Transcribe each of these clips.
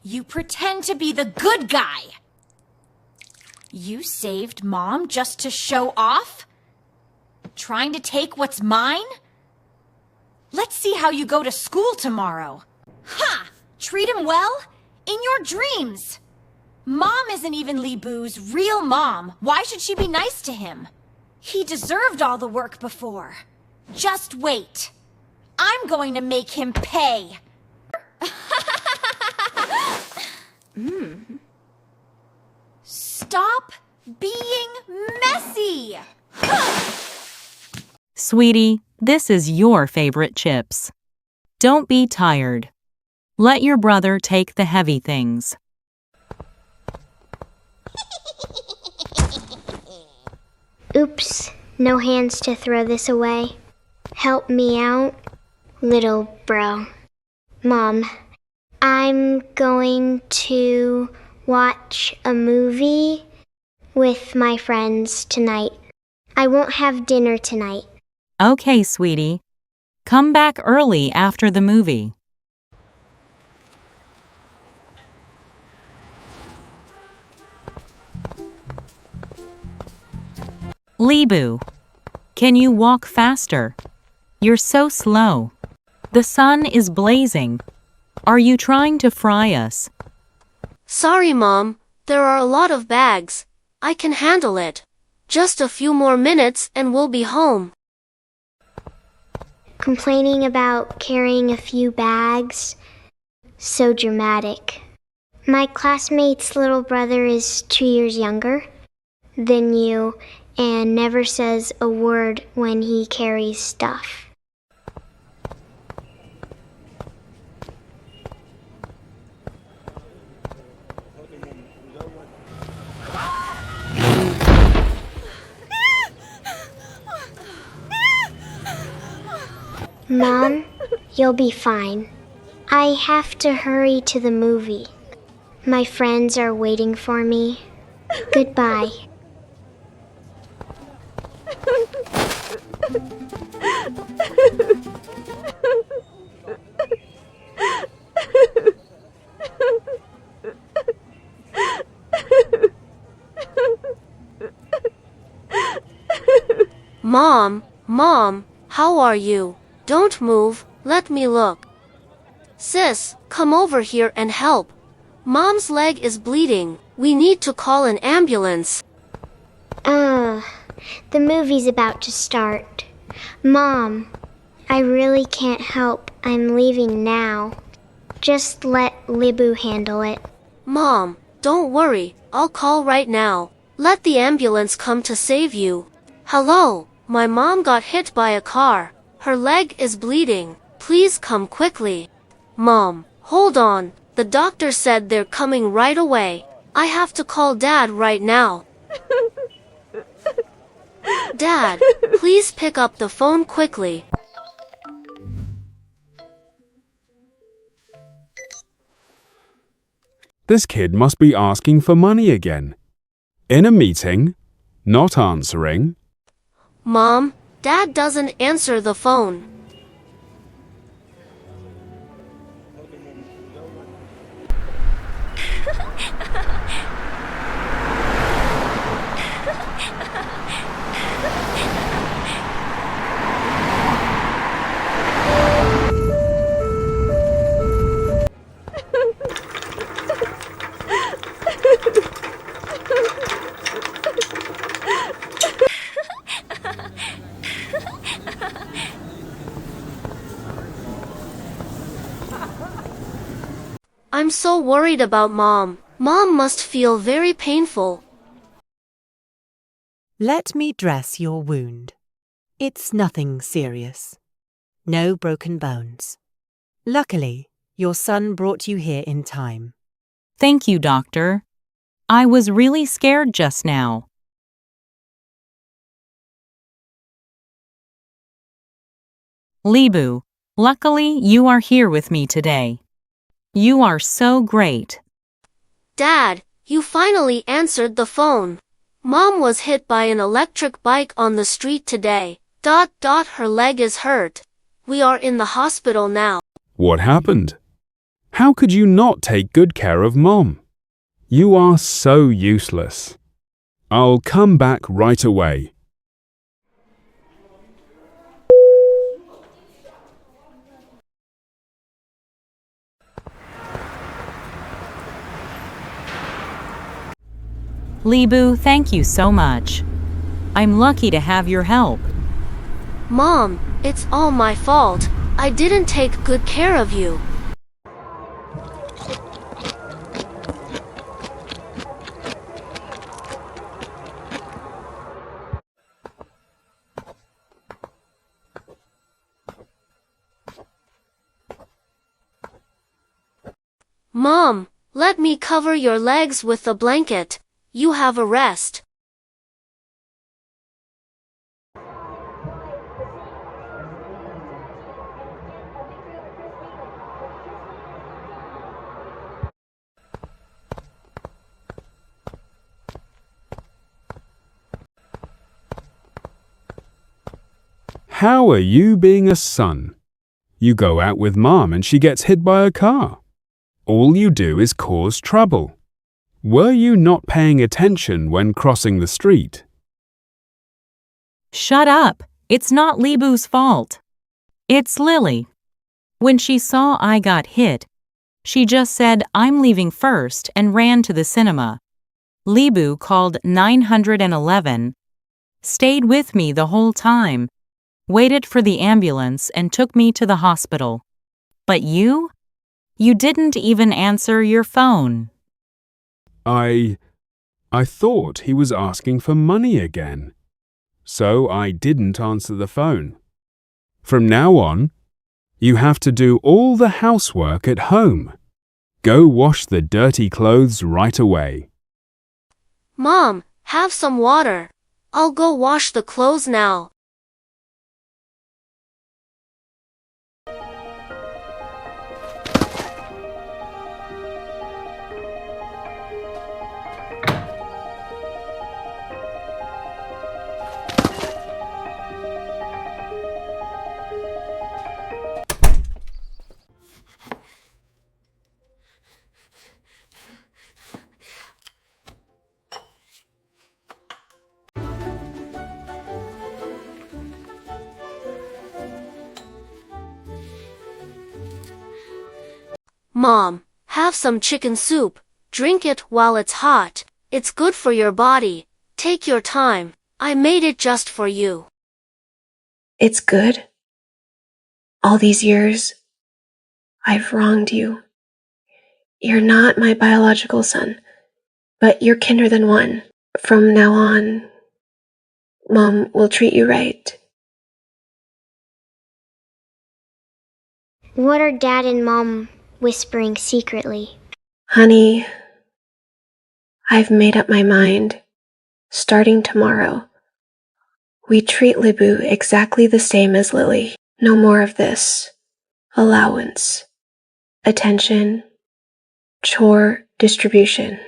You pretend to be the good guy. You saved Mom just to show off? Trying to take what's mine? Let's see how you go to school tomorrow. Ha! Treat him well? In your dreams. Mom isn't even Li Bu's real mom. Why should she be nice to him? He deserved all the work before. Just wait. I'm going to make him pay. Stop being messy! Sweetie, this is your favorite chips. Don't be tired. Let your brother take the heavy things. Oops, no hands to throw this away. Help me out, little bro. Mom, I'm going to watch a movie with my friends tonight. I won't have dinner tonight. Okay, sweetie. Come back early after the movie. Li Bu, can you walk faster? You're so slow. The sun is blazing. Are you trying to fry us? Sorry, Mom. There are a lot of bags. I can handle it. Just a few more minutes and we'll be home. Complaining about carrying a few bags? So dramatic. My classmate's little brother is 2 years younger than you and never says a word when he carries stuff. Mom, you'll be fine. I have to hurry to the movie. My friends are waiting for me. Goodbye. Mom, how are you? Don't move, let me look. Sis, come over here and help. Mom's leg is bleeding. We need to call an ambulance. The movie's about to start. Mom, I really can't help. I'm leaving now. Just let Li Bu handle it. Mom, don't worry. I'll call right now. Let the ambulance come to save you. Hello, my mom got hit by a car. Her leg is bleeding. Please come quickly. Mom, hold on. The doctor said they're coming right away. I have to call Dad right now. Dad, please pick up the phone quickly. This kid must be asking for money again. In a meeting, not answering. Mom, Dad doesn't answer the phone. I'm so worried about Mom. Mom must feel very painful. Let me dress your wound. It's nothing serious. No broken bones. Luckily, your son brought you here in time. Thank you, doctor. I was really scared just now. Li Bu, luckily you are here with me today. You are so great. Dad, you finally answered the phone. Mom was hit by an electric bike on the street today. Her leg is hurt. We are in the hospital now. What happened? How could you not take good care of Mom? You are so useless. I'll come back right away. Lebu, thank you so much. I'm lucky to have your help. Mom, it's all my fault. I didn't take good care of you. Mom, let me cover your legs with the blanket. You have a rest. How are you being a son? You go out with Mom and she gets hit by a car. All you do is cause trouble. Were you not paying attention when crossing the street? Shut up. It's not Lebu's fault. It's Lily. When she saw I got hit, she just said, "I'm leaving first," and ran to the cinema. Lebu called 911, stayed with me the whole time, waited for the ambulance, and took me to the hospital. But you? You didn't even answer your phone. I thought he was asking for money again. So I didn't answer the phone. From now on, you have to do all the housework at home. Go wash the dirty clothes right away. Mom, have some water. I'll go wash the clothes now. Mom, have some chicken soup. Drink it while it's hot. It's good for your body. Take your time. I made it just for you. It's good. All these years, I've wronged you. You're not my biological son, but you're kinder than one. From now on, Mom will treat you right. What are Dad and Mom whispering secretly? Honey, I've made up my mind. Starting tomorrow, we treat Lebu exactly the same as Lily. No more of this. Allowance, attention, chore distribution.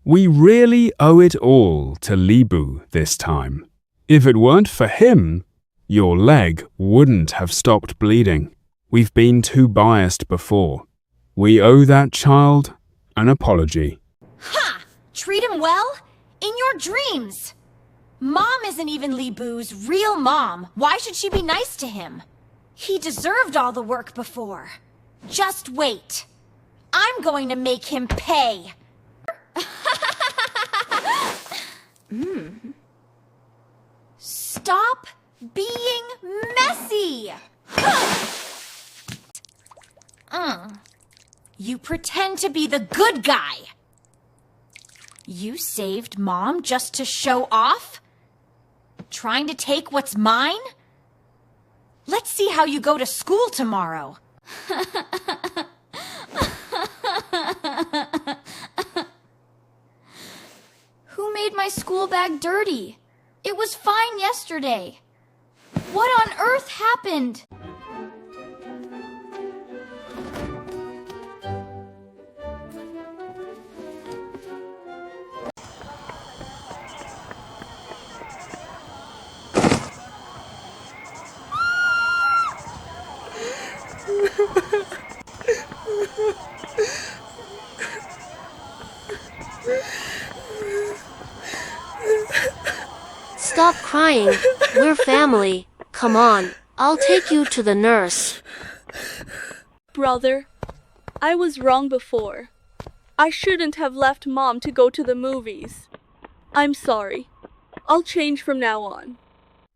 We really owe it all to Lebu this time. If it weren't for him, your leg wouldn't have stopped bleeding. We've been too biased before. We owe that child an apology. Ha! Treat him well? In your dreams! Mom isn't even Lebu's real mom. Why should she be nice to him? He deserved all the work before. Just wait. I'm going to make him pay. Stop being messy! You pretend to be the good guy. You saved Mom just to show off? Trying to take what's mine? Let's see how you go to school tomorrow. Who made my school bag dirty? It was fine yesterday. What on earth happened? crying. We're family. Come on, I'll take you to the nurse. Brother, I was wrong before. I shouldn't have left Mom to go to the movies. I'm sorry. I'll change from now on.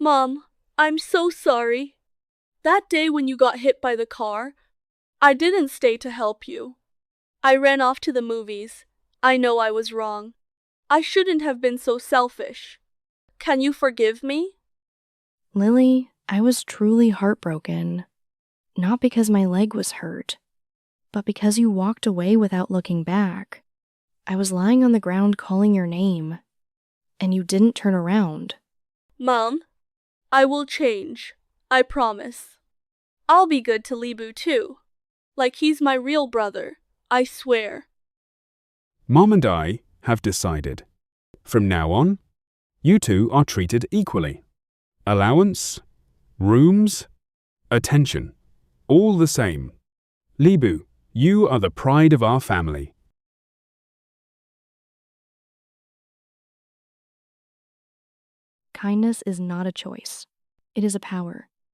Mom, I'm so sorry. That day when you got hit by the car, I didn't stay to help you. I ran off to the movies. I know I was wrong. I shouldn't have been so selfish. Can you forgive me? Lily, I was truly heartbroken. Not because my leg was hurt, but because you walked away without looking back. I was lying on the ground calling your name, and you didn't turn around. Mom, I will change. I promise. I'll be good to Libu too. Like he's my real brother. I swear. Mom and I have decided. From now on, you two are treated equally. Allowance, rooms, attention, all the same. Libu, you are the pride of our family. Kindness is not a choice. It is a power.